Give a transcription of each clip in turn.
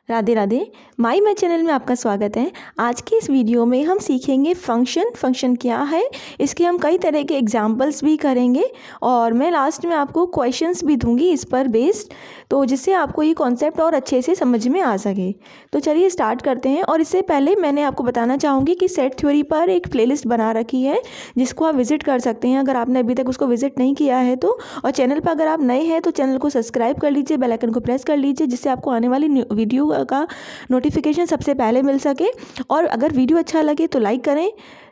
Radhe Radhe. My channel में आपका स्वागत है। आज की इस वीडियो में हम सीखेंगे फंक्शन क्या है, इसके हम कई तरह के एग्जांपल्स भी करेंगे और मैं लास्ट में आपको क्वेश्चंस भी दूंगी इस पर बेस्ड, तो जिससे आपको ये कॉन्सेप्ट और अच्छे से समझ में आ सके। तो चलिए स्टार्ट करते हैं। और इससे पहले मैंने आपको बताना चाहूँगी कि सेट थ्योरी पर एक प्लेलिस्ट बना रखी है जिसको आप विजिट कर सकते हैं अगर आपने अभी तक उसको विजिट नहीं किया है तो। और चैनल पर अगर आप नए हैं तो चैनल को सब्सक्राइब कर लीजिए, बेल आइकन को प्रेस कर लीजिए, जिससे आपको आने वाली वीडियो का नोटिफिकेशन सबसे पहले मिल सके। और अगर वीडियो अच्छा लगे तो लाइक करें,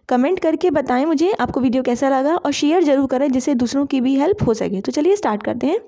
कमेंट करके बताएं मुझे आपको वीडियो कैसा लगा, और शेयर ज़रूर करें जिससे दूसरों की भी हेल्प हो सके। तो चलिए स्टार्ट करते हैं।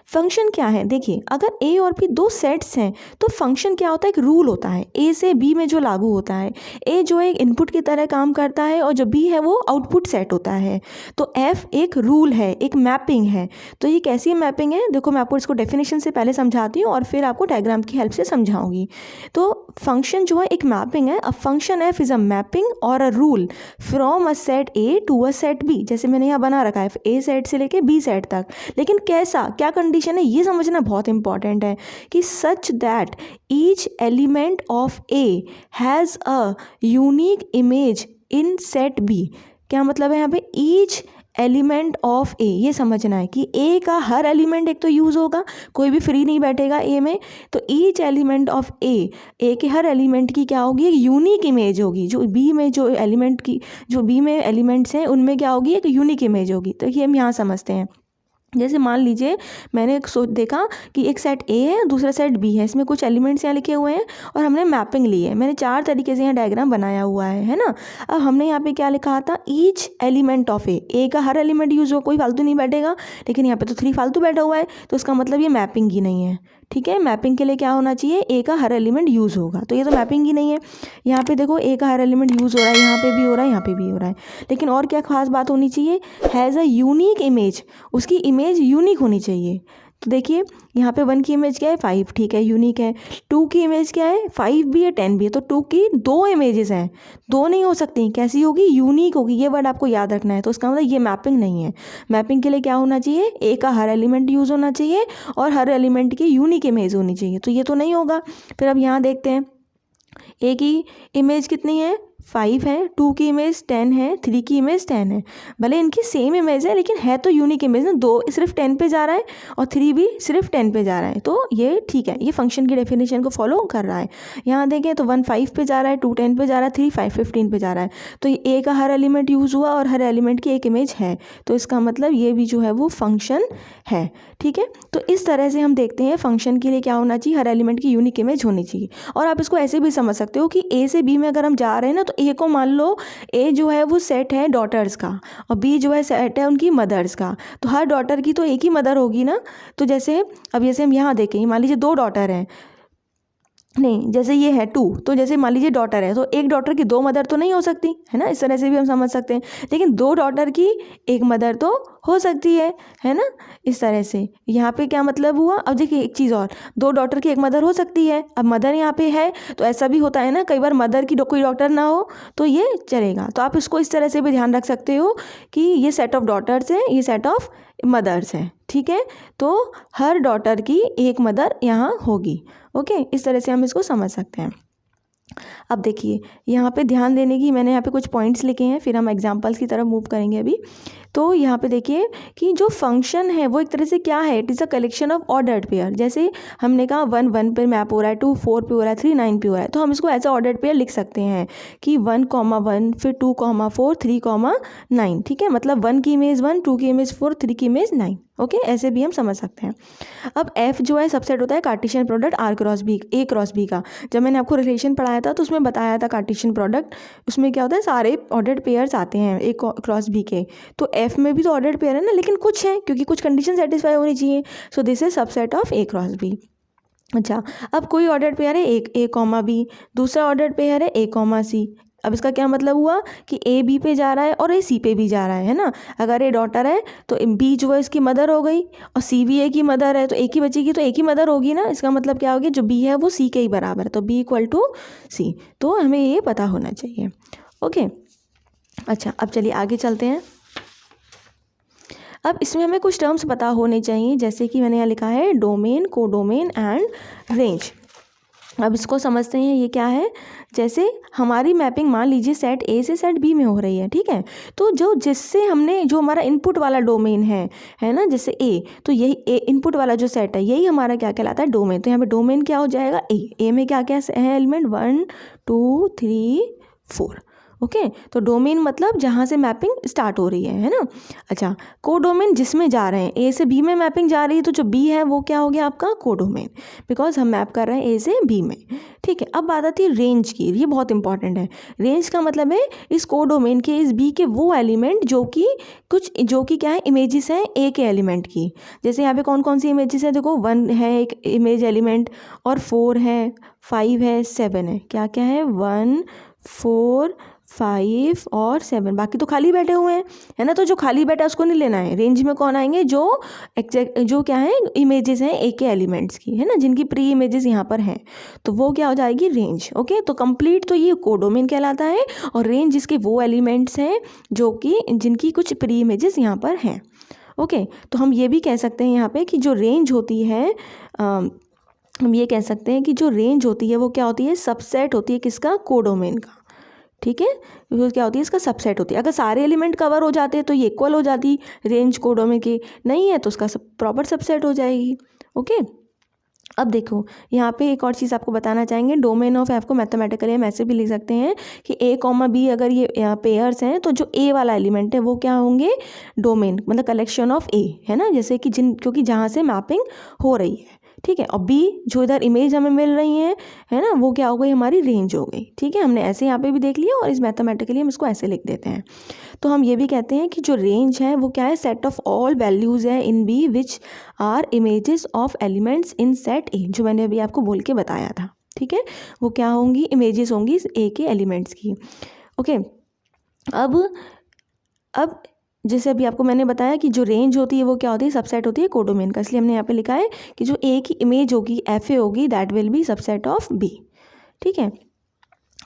फंक्शन क्या है, देखिए अगर ए और बी दो सेट्स हैं तो फंक्शन क्या होता है, एक रूल होता है ए से बी में जो लागू होता है। ए जो है एक इनपुट की तरह काम करता है और जो बी है वो आउटपुट सेट होता है। तो एफ एक रूल है, एक मैपिंग है। तो ये कैसी मैपिंग है, देखो मैं आपको इसको डेफिनेशन से पहले समझाती हूँ और फिर आपको डायग्राम की हेल्प से समझाऊंगी। तो फंक्शन जो है एक मैपिंग है। A function F is a mapping और a rule from a set A to a set B. जैसे मैंने यहाँ बना रखा है ए सेट से लेके बी सेट तक, लेकिन कैसा, क्या कंडीशन है ये समझना बहुत इंपॉर्टेंट है कि such that each element of A has a unique image in set B. क्या मतलब है यहाँ पे, ईच एलिमेंट ऑफ ए, ये समझना है कि ए का हर एलिमेंट एक तो यूज़ होगा, कोई भी फ्री नहीं बैठेगा ए में। तो ईच एलिमेंट ऑफ ए के हर एलिमेंट की क्या होगी, एक यूनिक इमेज होगी। जो बी में जो बी में एलिमेंट्स हैं उनमें क्या होगी, एक यूनिक इमेज होगी। तो ये हम यहाँ समझते हैं। जैसे मान लीजिए मैंने देखा कि एक सेट ए है, दूसरा सेट बी है, इसमें कुछ एलिमेंट्स यहाँ लिखे हुए हैं और हमने मैपिंग ली है। मैंने 4 तरीके से यहाँ डायग्राम बनाया हुआ है ना। अब हमने यहाँ पे क्या लिखा था, ईच एलिमेंट ऑफ ए का हर एलिमेंट यूज़ हो, कोई फालतू नहीं बैठेगा, लेकिन यहाँ पे तो 3 फालतू बैठा हुआ है, तो इसका मतलब ये मैपिंग ही नहीं है। ठीक है, मैपिंग के लिए क्या होना चाहिए, ए का हर एलिमेंट यूज़ होगा, तो ये तो मैपिंग ही नहीं है। यहाँ पे देखो ए का हर एलिमेंट यूज़ हो रहा है, यहाँ पे भी हो रहा है, यहाँ पे भी हो रहा है, लेकिन और क्या खास बात होनी चाहिए, हैज़ अ यूनिक इमेज, उसकी इमेज यूनिक होनी चाहिए। तो देखिए यहाँ पे 1 की इमेज क्या है, 5, ठीक है, यूनिक है। 2 की इमेज क्या है, 5 भी है, 10 भी है, तो 2 की 2 इमेजेस हैं, 2 नहीं हो सकती, कैसी होगी, यूनिक होगी। ये वर्ड आपको याद रखना है। तो उसका मतलब ये मैपिंग नहीं है। मैपिंग के लिए क्या होना चाहिए, ए का हर एलिमेंट यूज़ होना चाहिए और हर एलिमेंट की यूनिक इमेज होनी चाहिए। तो ये तो नहीं होगा। फिर अब यहाँ देखते हैं, ए की इमेज कितनी है, 5 है, 2 की इमेज 10 है, 3 की इमेज 10 है। भले इनकी सेम इमेज है लेकिन है तो यूनिक इमेज ना। 2 सिर्फ 10 पे जा रहा है और 3 भी सिर्फ 10 पे जा रहा है, तो ये ठीक है, ये फंक्शन की डेफिनेशन को फॉलो कर रहा है। यहाँ देखें तो 1 5 पे जा रहा है, 2 10 पे जा रहा है, 3 5 15 पे जा रहा है। तो ये ए का हर एलिमेंट यूज़ हुआ और हर एलिमेंट की एक इमेज है, तो इसका मतलब ये भी जो है वो फंक्शन है। ठीक है, तो इस तरह से हम देखते हैं फंक्शन के लिए क्या होना चाहिए, हर एलिमेंट की यूनिक इमेज होनी चाहिए। और आप इसको ऐसे भी समझ सकते हो कि ए से बी में अगर हम जा रहे हैं ना, तो ए को मान लो ए जो है वो सेट है डॉटर्स का और बी जो है सेट है उनकी मदर्स का। तो हर डॉटर की तो एक ही मदर होगी ना। तो जैसे हम यहाँ देखें, मान लीजिए 2 डॉटर हैं, नहीं जैसे ये है 2, तो जैसे मान लीजिए डॉटर है, तो एक डॉटर की 2 मदर तो नहीं हो सकती है ना, इस तरह से भी हम समझ सकते हैं। लेकिन 2 डॉटर की एक मदर तो हो सकती है ना, इस तरह से। यहाँ पे क्या मतलब हुआ, अब देखिए एक चीज़ और, 2 डॉटर की एक मदर हो सकती है। अब मदर यहाँ पे है तो ऐसा भी होता है ना, कई बार मदर की कोई डॉटर ना हो तो ये चलेगा। तो आप इसको इस तरह से भी ध्यान रख सकते हो कि ये सेट ऑफ डॉटर्स है, ये सेट ऑफ मदर्स है। ठीक है, तो हर डॉटर की एक मदर यहाँ होगी। ओके, इस तरह से हम इसको समझ सकते हैं। अब देखिए यहाँ पे ध्यान देने की, मैंने यहाँ पे कुछ पॉइंट्स लिखे हैं, फिर हम एग्जांपल्स की तरफ मूव करेंगे अभी। तो यहाँ पे देखिए कि जो फंक्शन है वो एक तरह से क्या है, it is a collection of ordered pair. जैसे हमने कहा 1 1 पे मैप हो रहा है, 2 4 पे हो रहा है, 3 9 पे हो रहा है, तो हम इसको एज अ ऑर्डर्ड पेयर लिख सकते हैं कि 1 1 फिर 2 4 3 9। ठीक है, मतलब 1 की इमेज 1, 2 की इमेज 4, 3 की इमेज 9। ओके, ऐसे भी हम समझ सकते हैं। अब एफ जो है सबसेट होता है Cartesian product or cross B, A cross B का। जब मैंने आपको रिलेशन पढ़ाया था तो उसमें बताया था कार्टेशियन प्रोडक्ट, उसमें क्या होता है, सारे ऑर्डर्ड पेयर्स आते हैं ए क्रॉस बी के। तो एफ में भी तो ऑर्डर्ड पेयर है ना, लेकिन कुछ है, क्योंकि कुछ कंडीशन सेटिस्फाई होनी चाहिए। So this is subset of A cross B. अच्छा, अब कोई ऑर्डर्ड पेयर है एक ए कॉमा बी, दूसरा ऑर्डर्ड पेयर है ए कॉमा सी। अब इसका क्या मतलब हुआ कि ए बी पे जा रहा है और ए सी पे भी जा रहा है ना। अगर ए डॉटर है तो बी जो है इसकी मदर हो गई और सी भी ए की मदर है, तो ए की बचेगी तो ए की मदर होगी ना। इसका मतलब क्या हो गया, जो बी है वो सी के ही बराबर है, तो बी इक्वल टू सी। तो हमें ये पता होना चाहिए। ओके, अच्छा अब चलिए आगे चलते हैं। अब इसमें हमें कुछ टर्म्स पता होने चाहिए, जैसे कि मैंने यहाँ लिखा है डोमेन, कोडोमेन एंड रेंज। अब इसको समझते हैं ये क्या है। जैसे हमारी मैपिंग मान लीजिए सेट ए से सेट बी में हो रही है, ठीक है। तो जो जिससे हमने जो हमारा इनपुट वाला डोमेन है ना, जैसे ए, तो यही ए इनपुट वाला जो सेट है यही हमारा क्या कहलाता है, डोमेन। तो यहाँ पे डोमेन क्या हो जाएगा, ए में क्या क्या है एलिमेंट, 1 2 3 4। ओके, तो डोमेन मतलब जहाँ से मैपिंग स्टार्ट हो रही है ना। अच्छा, कोडोमेन जिसमें जा रहे हैं, ए से बी में मैपिंग जा रही है, तो जो बी है वो क्या हो गया आपका कोडोमेन, बिकॉज हम मैप कर रहे हैं ए से बी में। ठीक है, अब बात आती है रेंज की। ये बहुत इंपॉर्टेंट है। रेंज का मतलब है इस कोडोमेन के, इस बी के वो एलिमेंट जो कि क्या है, इमेजेस हैं ए के एलिमेंट की। जैसे यहाँ पे कौन कौन सी इमेजेस है, देखो 1 है एक इमेज एलिमेंट, और 4 है, 5 है, 7 है। क्या क्या है, 1 4 5 और 7, बाकी तो खाली बैठे हुए हैं, है ना। तो जो खाली बैठा है उसको नहीं लेना है। रेंज में कौन आएंगे, जो क्या है इमेजेस हैं ए के एलिमेंट्स की, है ना, जिनकी प्री इमेजेस यहाँ पर हैं, तो वो क्या हो जाएगी, रेंज। ओके, तो कंप्लीट तो ये कोडोमेन कहलाता है, और रेंज जिसके वो एलिमेंट्स हैं जिनकी कुछ प्री इमेजेस यहाँ पर हैं। ओके, तो हम ये भी कह सकते हैं यहाँ पे कि जो रेंज होती है, हम ये कह सकते हैं कि जो रेंज होती है वो क्या होती है, सबसेट होती है किसका, कोडोमेन का। ठीक है, वो क्या होती है, इसका सबसेट होती है। अगर सारे एलिमेंट कवर हो जाते हैं तो ये इक्वल हो जाती रेंज कोडोमेन की, नहीं है तो उसका प्रॉपर सबसेट हो जाएगी। ओके, अब देखो यहाँ पे एक और चीज़ आपको बताना चाहेंगे। डोमेन ऑफ एफ को मैथमेटिकली हम ऐसे भी लिख सकते हैं कि ए कॉमा बी अगर ये पेयर्स हैं, तो जो ए वाला एलिमेंट है वो क्या होंगे, डोमेन, मतलब कलेक्शन ऑफ ए, है ना। जैसे कि क्योंकि जहाँ से मैपिंग हो रही है, ठीक है। और बी जो इधर इमेज हमें मिल रही है ना, वो क्या हो गई, हमारी रेंज हो गई। ठीक है, हमने ऐसे यहाँ पे भी देख लिया, और इस मैथमेटिकली हम इसको ऐसे लिख देते हैं। तो हम ये भी कहते हैं कि जो रेंज है वो क्या है, सेट ऑफ ऑल वैल्यूज़ है in B which are images of elements in set A, जो मैंने अभी आपको बोल के बताया था। ठीक है, वो क्या होंगी, इमेजेस होंगी ए के एलिमेंट्स की। ओके, अब जैसे अभी आपको मैंने बताया कि जो रेंज होती है वो क्या होती है, सबसेट होती है कोडोमेन का। इसलिए हमने यहाँ पे लिखा है कि जो ए की इमेज होगी, एफ ए होगी, that will be subset of B. ठीक है,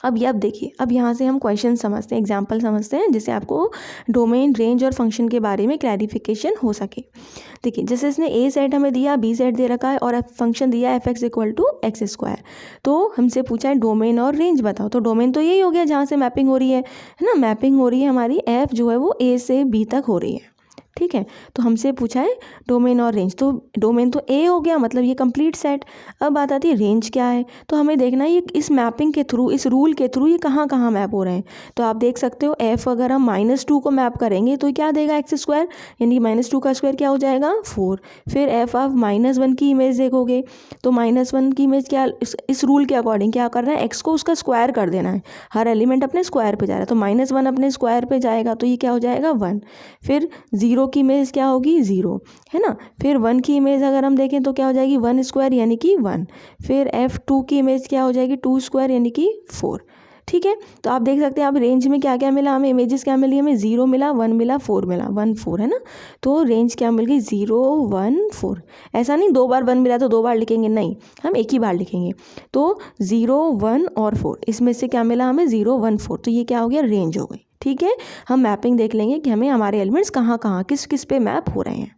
अब देखिए, अब यहाँ से हम क्वेश्चन समझते हैं, एग्जाम्पल समझते हैं, जिससे आपको डोमेन, रेंज और फंक्शन के बारे में क्लैरिफिकेशन हो सके। देखिए, जैसे इसने ए सेट हमें दिया, बी सेट दे रखा है, और फंक्शन दिया F X equal to X square. तो हमसे पूछा है डोमेन और रेंज बताओ। तो डोमेन तो यही हो गया जहाँ से मैपिंग हो रही है ना, मैपिंग हो रही है हमारी, एफ जो है वो ए से बी तक हो रही है। ठीक है, तो हमसे पूछा है डोमेन और रेंज। तो डोमेन तो ए हो गया, मतलब ये कंप्लीट सेट। अब बात आती है रेंज क्या है, तो हमें देखना है ये इस मैपिंग के थ्रू, इस रूल के थ्रू ये कहाँ कहाँ मैप हो रहे हैं। तो आप देख सकते हो, एफ अगर हम -2 को मैप करेंगे तो क्या देगा, एक्स स्क्वायर, यानी -2 का स्क्वायर क्या हो जाएगा, 4। फिर एफ आप -1 की इमेज देखोगे, तो -1 की इमेज क्या, इस रूल के अकॉर्डिंग क्या करना है, एक्स को उसका स्क्वायर कर देना है। हर एलिमेंट अपने स्क्वायर पे जा रहा है, तो -1 अपने स्क्वायर पे जाएगा, तो ये क्या हो जाएगा, 1। फिर 0 की इमेज क्या होगी, 0, है ना। फिर 1 की इमेज अगर हम देखें तो क्या हो जाएगी, 1 स्क्वायर यानी कि 1। फिर f2 की इमेज क्या हो जाएगी, 2 स्क्वायर यानी कि 4। ठीक है, तो आप देख सकते हैं, आप रेंज में क्या क्या मिला हमें, इमेजेस क्या मिली हमें, 0 मिला, 1 मिला, 4 मिला, 1 4, है ना। तो रेंज क्या मिल गई, 0 1 4। ऐसा नहीं 2 बार 1 मिला तो 2 बार लिखेंगे, नहीं, हम एक ही बार लिखेंगे। तो 0 1 और 4, इसमें से क्या मिला हमें, 0 1 4। तो ये क्या हो गया, रेंज हो गई। ठीक है, हम मैपिंग देख लेंगे कि हमें हमारे एलिमेंट्स कहाँ कहाँ किस किस पे मैप हो रहे हैं।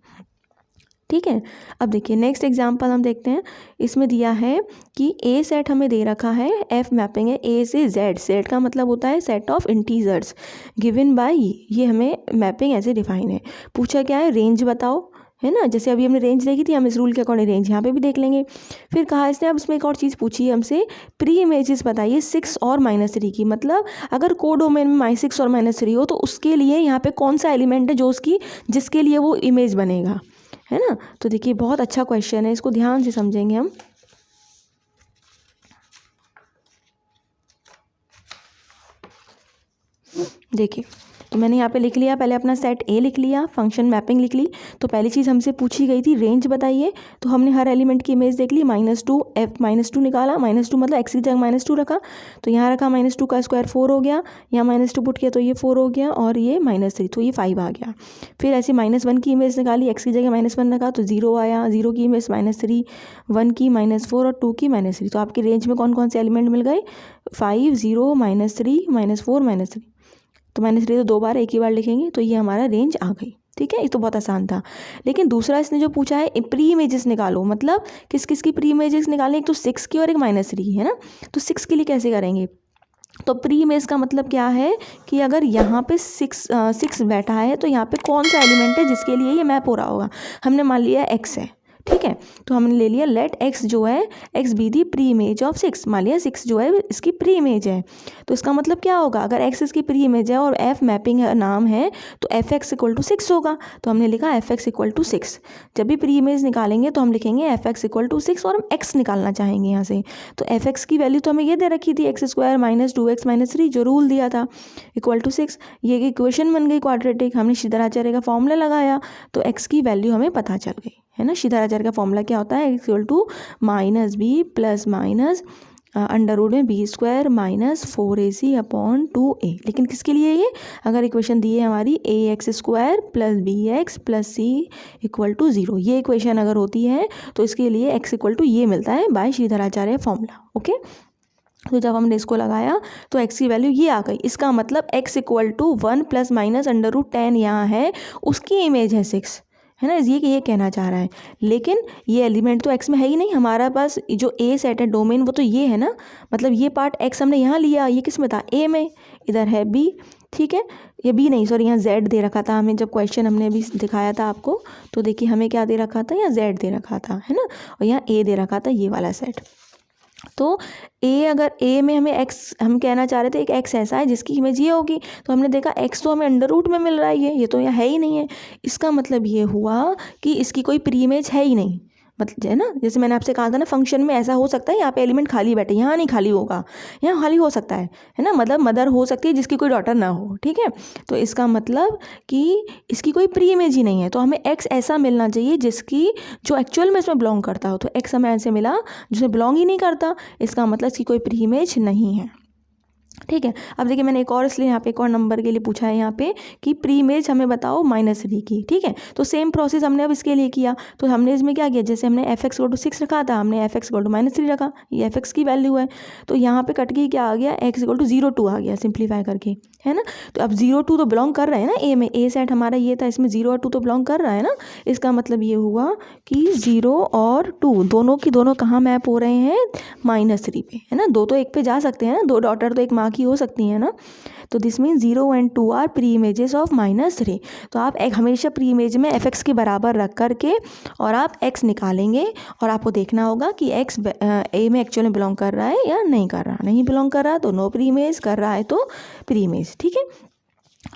ठीक है, अब देखिए नेक्स्ट एग्जांपल हम देखते हैं। इसमें दिया है कि ए सेट हमें दे रखा है, एफ मैपिंग है ए से जेड। जेड का मतलब होता है set of integers given by, ये हमें मैपिंग ऐसे डिफाइन है। पूछा क्या है, रेंज बताओ, है ना। जैसे अभी हमने रेंज देखी थी, हम इस रूल के अकॉर्डिंग रेंज यहाँ पे भी देख लेंगे। फिर कहा इसने, अब इसमें एक और चीज़ पूछी है हमसे, प्री इमेजेस बताइए 6 और -3 की। मतलब अगर कोडोमेन में -6 और -3 हो तो उसके लिए यहाँ पे कौन सा एलिमेंट है जो जिसके लिए वो इमेज बनेगा, है ना। तो देखिए बहुत अच्छा क्वेश्चन है, इसको ध्यान से समझेंगे हम। देखिए, तो मैंने यहाँ पे लिख लिया, पहले अपना सेट ए लिख लिया, फंक्शन मैपिंग लिख ली। तो पहली चीज़ हमसे पूछी गई थी रेंज बताइए, तो हमने हर एलिमेंट की इमेज देख ली, -2 एफ -2 निकाला, -2 मतलब एक्स की जगह -2 रखा, तो यहाँ रखा -2 का स्क्वायर 4 हो गया, यहाँ -2 पुट किया तो ये 4 हो गया, और ये -3 तो ये 5 आ गया। फिर ऐसे -1 की इमेज निकाली, एक्स की जगह -1 रखा तो 0 आया, 0 की इमेज -3, 1 की -4 और 2 की -3। तो आपकी रेंज में कौन कौन से एलिमेंट मिल गए, 5 0 -3 -4 -3। तो -3 तो 2 बार एक ही बार लिखेंगे, तो ये हमारा रेंज आ गई। ठीक है, ये तो बहुत आसान था। लेकिन दूसरा इसने जो पूछा है प्री इमेजेस निकालो, मतलब किस किस की प्री इमेजेस निकालें, एक तो 6 की और एक -3 है ना। तो 6 के लिए कैसे करेंगे, तो प्री इमेज का मतलब क्या है कि अगर यहाँ पे 6 बैठा है तो यहाँ पे कौन सा एलिमेंट है जिसके लिए ये मैप हो रहा होगा। हमने मान लिया x है, ठीक है, तो हमने ले लिया लेट x जो है x be the pre image of 6, मान लिया 6 जो है इसकी प्री इमेज है। तो इसका मतलब क्या होगा, अगर x इसकी प्री इमेज है और f मैपिंग नाम है तो fx इक्वल टू 6 होगा। तो हमने लिखा fx इक्वल टू 6। जब भी प्री इमेज निकालेंगे तो हम लिखेंगे fx इक्वल टू 6 और हम x निकालना चाहेंगे यहाँ से। तो fx की वैल्यू तो हमें ये दे रखी थी x square minus 2x minus 3 जो रूल दिया था इक्वल टू 6। ये इक्वेशन बन गई क्वाड्रेटिक। हमने श्रीधराचार्य का फॉर्मूला लगाया तो x की वैल्यू हमें पता चल गई, है ना। श्रीधराचार्य का फॉर्मूला क्या होता है, equal to minus B plus minus under root में B square minus 4ac upon 2a। लेकिन किसके लिए ये, अगर इक्वेशन दी है हमारी ax square plus bx plus c equal to 0, ये इक्वेशन अगर होती है तो इसके लिए x इक्वल टू ये मिलता है बाय श्रीधराचार्य फॉर्मूला। ओके, तो जब हमने इसको लगाया तो x की वैल्यू ये आ गई। इसका मतलब x equal to 1 plus minus under root 10 यहाँ है, उसकी इमेज है 6, है ना। ये कहना चाह रहा है। लेकिन ये एलिमेंट तो x में है ही नहीं, हमारा पास जो a सेट है डोमेन वो तो ये है ना, मतलब ये पार्ट x हमने यहाँ लिया, ये किस में था a में, इधर है b, ठीक है। ये b नहीं सॉरी यहाँ z दे रखा था हमें, जब क्वेश्चन हमने अभी दिखाया था आपको तो देखिए हमें क्या दे रखा था, यहाँ z दे रखा था, है ना, और यहाँ a दे रखा था, ये वाला सेट। तो a, अगर a में हमें x, हम कहना चाह रहे थे एक x ऐसा है जिसकी इमेज ये होगी, तो हमने देखा x तो हमें अंडर रूट में मिल रहा है, ये तो यहाँ है ही नहीं है। इसका मतलब ये हुआ कि इसकी कोई प्री इमेज है ही नहीं, मतलब है ना। जैसे मैंने आपसे कहा था ना, फंक्शन में ऐसा हो सकता है यहाँ पे एलिमेंट खाली बैठे, यहाँ नहीं खाली होगा, यहाँ खाली हो सकता है ना, मतलब मदर हो सकती है जिसकी कोई डॉटर ना हो, ठीक है। तो इसका मतलब कि इसकी कोई प्री इमेज ही नहीं है, तो हमें x ऐसा मिलना चाहिए जिसकी जो एक्चुअल में इसमें बिलोंग करता हो। तो x हमें ऐसे मिला जिसमें बिलोंग ही नहीं करता, इसका मतलब इसकी कोई प्री इमेज नहीं है, ठीक है। अब देखिए मैंने एक और इसलिए यहाँ पे एक और नंबर के लिए पूछा है यहाँ पे कि प्री इमेज हमें बताओ -3 की, ठीक है। तो सेम प्रोसेस हमने अब इसके लिए किया। तो हमने इसमें क्या किया, जैसे हमने fx इक्वल टू 6 रखा था, हमने fx इक्वल टू -3 रखा, ये fx की वैल्यू है। तो यहाँ पे कट के क्या आ गया, x इक्वल टू 0 2 आ गया सिंप्लीफाई करके, है ना। तो अब 0 2 तो बिलोंग कर रहे हैं ना a में, a सेट हमारा ये था, इसमें 0 और 2 तो बिलोंग कर रहा है ना। इसका मतलब ये हुआ कि 0 और 2 दोनों की दोनों कहाँ मैप हो रहे हैं, -3 पे, है ना। दो तो एक पे जा सकते हैं ना, दो डॉटर तो एक माँ की हो सकती है ना। तो this mean 0 and 2 are preimages of -3। तो आप एक हमेशा प्री इमेज में fx के बराबर रख करके और आप x निकालेंगे और आपको देखना होगा कि x a में एक्चुअली में बिलोंग कर रहा है या नहीं कर रहा। नहीं बिलोंग कर रहा तो नो प्री इमेज, कर रहा है तो प्री इमेज, ठीक है।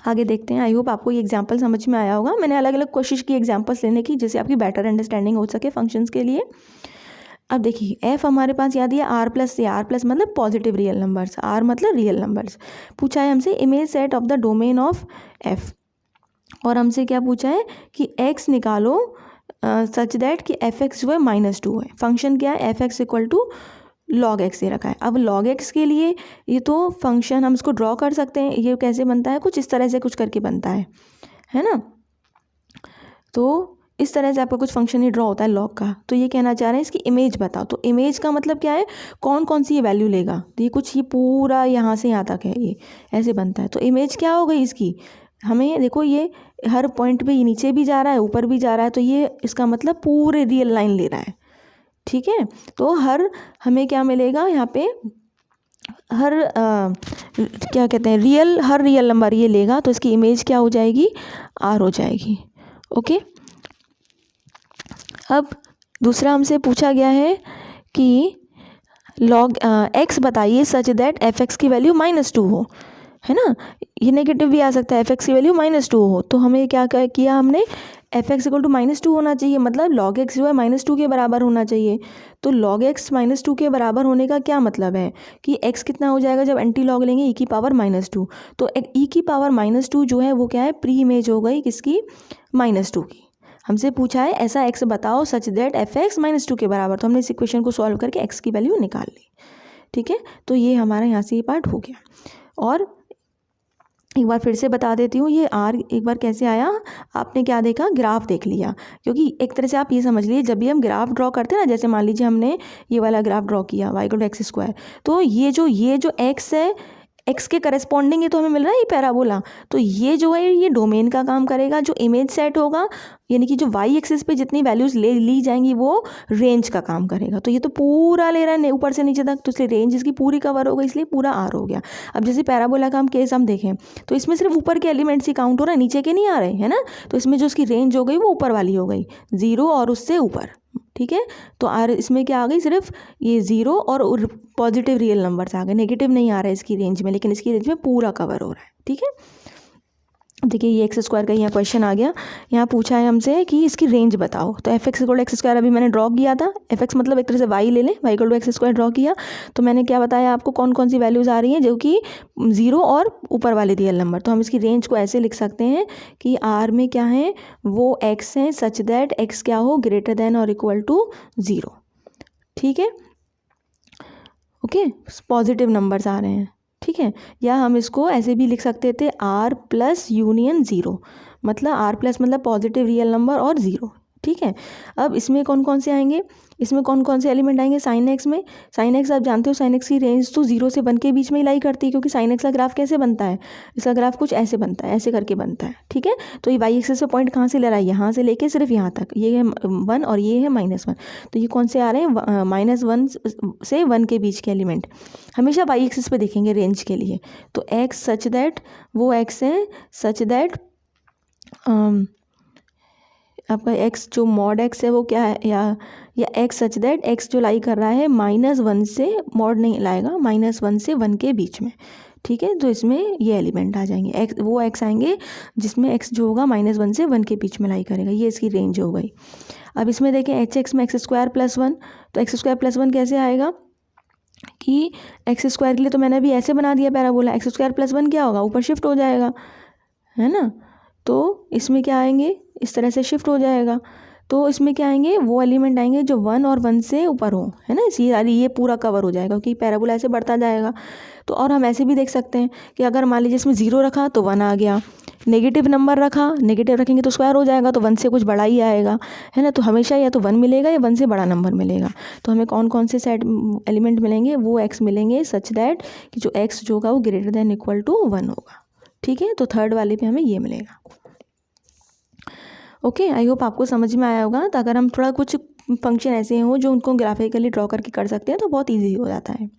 आगे देखते हैं। आई होप आपको ये एग्जाम्पल समझ में आया होगा। मैंने अलग अलग कोशिश की एग्जाम्पल्स लेने की जिससे आपकी बेटर अंडरस्टैंडिंग हो सके फंक्शंस के लिए। अब देखिए f हमारे पास याद है r प्लस से, r प्लस मतलब पॉजिटिव रियल नंबर्स, r मतलब रियल नंबर्स। पूछा है हमसे image set of the domain of f, और हमसे क्या पूछा है कि x निकालो सच दैट कि fx जो है -2 है। फंक्शन क्या है, fx equal to log x दे रखा है। अब log x के लिए ये तो फंक्शन हम इसको ड्रॉ कर सकते हैं। ये कैसे बनता है, कुछ इस तरह से कुछ करके बनता है ना। तो इस तरह से आपका कुछ फंक्शन ही ड्रॉ होता है लॉग का। तो ये कहना चाह रहे हैं इसकी इमेज बताओ। तो इमेज का मतलब क्या है, कौन कौन सी ये वैल्यू लेगा। तो ये कुछ, ये पूरा यहाँ से यहाँ तक है, ये ऐसे बनता है। तो इमेज क्या हो गई इसकी, हमें देखो ये हर पॉइंट पे ये नीचे भी जा रहा है ऊपर भी जा रहा है, तो ये इसका मतलब पूरे रियल लाइन ले रहा है, ठीक है। तो हर हमें क्या मिलेगा यहाँ पे, हर क्या कहते हैं रियल, हर रियल नंबर ये लेगा तो इसकी इमेज क्या हो जाएगी, r हो जाएगी। ओके, अब दूसरा हमसे पूछा गया है कि log x बताइए सच दैट fx की वैल्यू -2 हो, है ना। ये नेगेटिव भी आ सकता है, fx की वैल्यू -2 हो। तो हमें क्या किया हमने, fx इक्वल टू -2 होना चाहिए, मतलब log x जो है -2 के बराबर होना चाहिए। तो log x -2 के बराबर होने का क्या मतलब है कि x कितना हो जाएगा, जब एंटी लॉग लेंगे e की पावर -2। तो e की पावर -2 जो है वो क्या है, प्री इमेज हो गई किसकी, -2 की। हमसे पूछा है ऐसा x बताओ सच दैट fx -2 के बराबर। तो हमने इस इक्वेशन को सॉल्व करके x की वैल्यू निकाल ली, ठीक है। तो ये हमारा यहाँ से ये पार्ट हो गया। और एक बार फिर से बता देती हूँ, ये r एक बार कैसे आया, आपने क्या देखा, ग्राफ देख लिया। क्योंकि एक तरह से आप ये समझ लीजिए, जब भी हम ग्राफ ड्रॉ करते हैं ना, जैसे मान लीजिए हमने ये वाला ग्राफ ड्रॉ किया y = x², तो ये जो x है एक्स के करस्पॉन्डिंग ही तो हमें मिल रहा है ये पैराबोला। तो ये जो है ये डोमेन का काम करेगा, जो इमेज सेट होगा यानी कि जो वाई एक्सिस पे जितनी वैल्यूज़ ली जाएंगी वो रेंज का काम करेगा। तो ये तो पूरा ले रहा है ऊपर से नीचे तक, तो इसलिए रेंज इसकी पूरी कवर हो गई, इसलिए पूरा आर हो गया। अब जैसे पैराबोला का हम केस हम देखें तो इसमें सिर्फ ऊपर के एलिमेंट्स ही काउंट हो रहा है, नीचे के नहीं आ रहे है ना। तो इसमें जो उसकी रेंज हो गई वो ऊपर वाली हो गई, 0 और उससे ऊपर, ठीक है। तो आर इसमें क्या आ गई, सिर्फ ये 0 और पॉजिटिव रियल नंबर्स आ गए, नेगेटिव नहीं आ रहा है इसकी रेंज में, लेकिन इसकी रेंज में पूरा कवर हो रहा है, ठीक है। देखिए ये एक्स स्क्वायर का यहाँ क्वेश्चन आ गया, यहाँ पूछा है हमसे कि इसकी रेंज बताओ। तो F X equal to X square अभी मैंने ड्रॉ किया था, एफ एक्स मतलब एक तरह से वाई ले लें, Y equal to X square draw किया। तो मैंने क्या बताया आपको, कौन कौन सी वैल्यूज़ आ रही हैं, जो कि 0 और ऊपर वाले रियल नंबर। तो हम इसकी रेंज को ऐसे लिख सकते हैं कि आर में क्या है, वो एक्स है सच दैट एक्स क्या हो, ग्रेटर देन और इक्वल टू 0, ठीक है। ओके, पॉजिटिव नंबर्स आ रहे हैं, ठीक है। या हम इसको ऐसे भी लिख सकते थे, आर प्लस यूनियन 0, मतलब आर प्लस मतलब पॉजिटिव रियल नंबर और 0, ठीक है। अब इसमें कौन कौन से आएंगे, इसमें कौन कौन से एलिमेंट आएंगे, साइन एक्स में। साइन एक्स आप जानते हो, साइन एक्स की रेंज तो 0 से 1 के बीच में ही लाई करती है, क्योंकि साइन एक्स का ग्राफ कैसे बनता है, इसका ग्राफ कुछ ऐसे बनता है, ऐसे करके बनता है, ठीक है। तो ये वाई एक्सिस से पॉइंट कहाँ से ले रहा है, यहाँ से लेके सिर्फ यहाँ तक, ये है 1 और ये है -1। तो ये कौन से आ रहे हैं, -1 से 1 के बीच के एलिमेंट हमेशा वाई एक्सिस पे देखेंगे रेंज के लिए। तो एक्स सच दैट, वो एक्स है सच दैट आपका एक्स जो मॉड एक्स है वो क्या है, या एक्स सच दैट एक्स जो लाई कर रहा है -1 से, मॉड नहीं लाएगा, -1 से 1 के बीच में, ठीक है। तो इसमें ये एलिमेंट आ जाएंगे, एक्स वो एक्स आएंगे जिसमें एक्स जो होगा -1 से 1 के बीच में लाई करेगा, ये इसकी रेंज हो गई। अब इसमें देखें एच एक्स में एक्स स्क्वायर प्लस 1, तो एक्स स्क्वायर प्लस 1 कैसे आएगा कि एक्स स्क्वायर के लिए तो मैंने अभी ऐसे बना दिया पैराबोला, एक्स स्क्वायर प्लस 1 क्या होगा, ऊपर शिफ्ट हो जाएगा, है ना। तो इसमें क्या आएंगे, इस तरह से शिफ्ट हो जाएगा। तो इसमें क्या आएंगे, वो एलिमेंट आएंगे जो 1 और 1 से ऊपर हो, है ना। ये पूरा कवर हो जाएगा, क्योंकि पैराबोला ऐसे बढ़ता जाएगा। तो और हम ऐसे भी देख सकते हैं कि अगर मान लीजिए इसमें 0 रखा तो 1 आ गया, नेगेटिव नंबर रखा, नेगेटिव रखेंगे तो स्क्वायर हो जाएगा, तो 1 से कुछ बड़ा ही आएगा, है ना। तो हमेशा या तो 1 मिलेगा या 1 से बड़ा नंबर मिलेगा। तो हमें कौन कौन से सेट एलिमेंट मिलेंगे, वो एक्स मिलेंगे सच दैट कि जो एक्स जो होगा वो ग्रेटर देन इक्वल टू 1 होगा, ठीक है। तो थर्ड वाले पे हमें ये मिलेगा। ओके, आई होप आपको समझ में आया होगा। तो अगर हम थोड़ा कुछ फंक्शन ऐसे हो जो उनको ग्राफिकली ड्रॉ करके कर सकते हैं तो बहुत ईजी हो जाता है।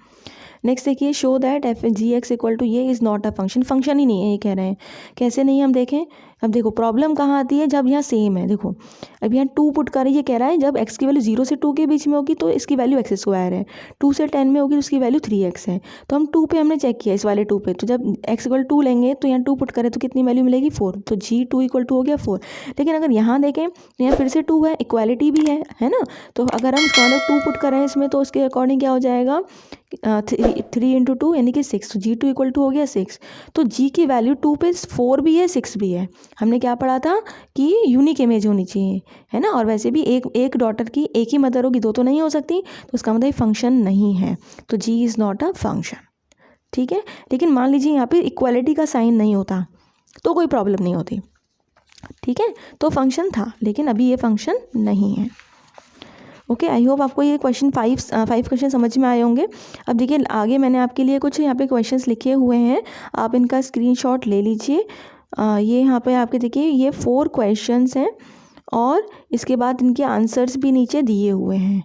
नेक्स्ट देखिए, show that F G X equal to ये is not a function, function ही नहीं है ये कह रहे हैं। कैसे नहीं, हम देखें। अब देखो प्रॉब्लम कहाँ आती है, जब यहाँ सेम है, देखो अब यहाँ 2 पुट कर, ये कह रहा है जब x की वैल्यू 0 से 2 के बीच में होगी तो इसकी वैल्यू एक्स स्क्वायर है, 2 से 10 में होगी तो उसकी वैल्यू 3x है। तो हम 2 पे हमने चेक किया, इस वाले 2 पे, तो जब x इक्वल 2 लेंगे तो यहाँ 2 पुट करें तो कितनी वैल्यू मिलेगी 4, तो g2 इक्वल टू हो गया 4। लेकिन अगर यहाँ देखें तो यहाँ फिर से 2 है, इक्वालिटी भी है ना। तो अगर हम इसका मतलब 2 पुट करें इसमें तो उसके अकॉर्डिंग क्या हो जाएगा, 3 इंटू 2 यानी कि 6, तो g2 इक्वल टू हो गया 6। तो g की वैल्यू 2 पे 4 भी है 6 भी है। हमने क्या पढ़ा था कि यूनिक इमेज होनी चाहिए, है ना। और वैसे भी एक डॉटर की एक ही मदर होगी, 2 तो नहीं हो सकती, तो उसका मतलब फंक्शन नहीं है। तो g is not a function, ठीक है। लेकिन मान लीजिए यहाँ पे इक्वालिटी का साइन नहीं होता तो कोई प्रॉब्लम नहीं होती, ठीक है। तो फंक्शन था, लेकिन अभी ये फंक्शन नहीं है। ओके, आई होप आपको ये क्वेश्चन 5 क्वेश्चन समझ में आए होंगे। अब देखिए आगे मैंने आपके लिए कुछ यहाँ पे क्वेश्चंस लिखे हुए हैं, आप इनका स्क्रीनशॉट ले लीजिए। ये यहाँ पे आपके देखिए ये 4 क्वेश्चंस हैं और इसके बाद इनके आंसर्स भी नीचे दिए हुए हैं,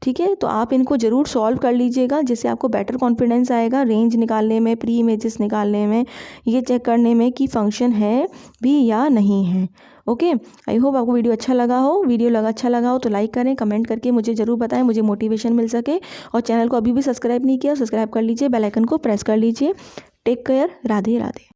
ठीक है। तो आप इनको ज़रूर सॉल्व कर लीजिएगा, जिससे आपको बेटर कॉन्फिडेंस आएगा रेंज निकालने में, प्री इमेजेस निकालने में, ये चेक करने में कि फंक्शन है भी या नहीं है। ओके, आई होप आपको वीडियो अच्छा लगा हो। अच्छा लगा हो तो लाइक करें, कमेंट करके मुझे ज़रूर बताएं, मुझे मोटिवेशन मिल सके। और चैनल को अभी भी सब्सक्राइब नहीं किया, सब्सक्राइब कर लीजिए, बेल आइकन को प्रेस कर लीजिए। Take care, Radhe Radhe.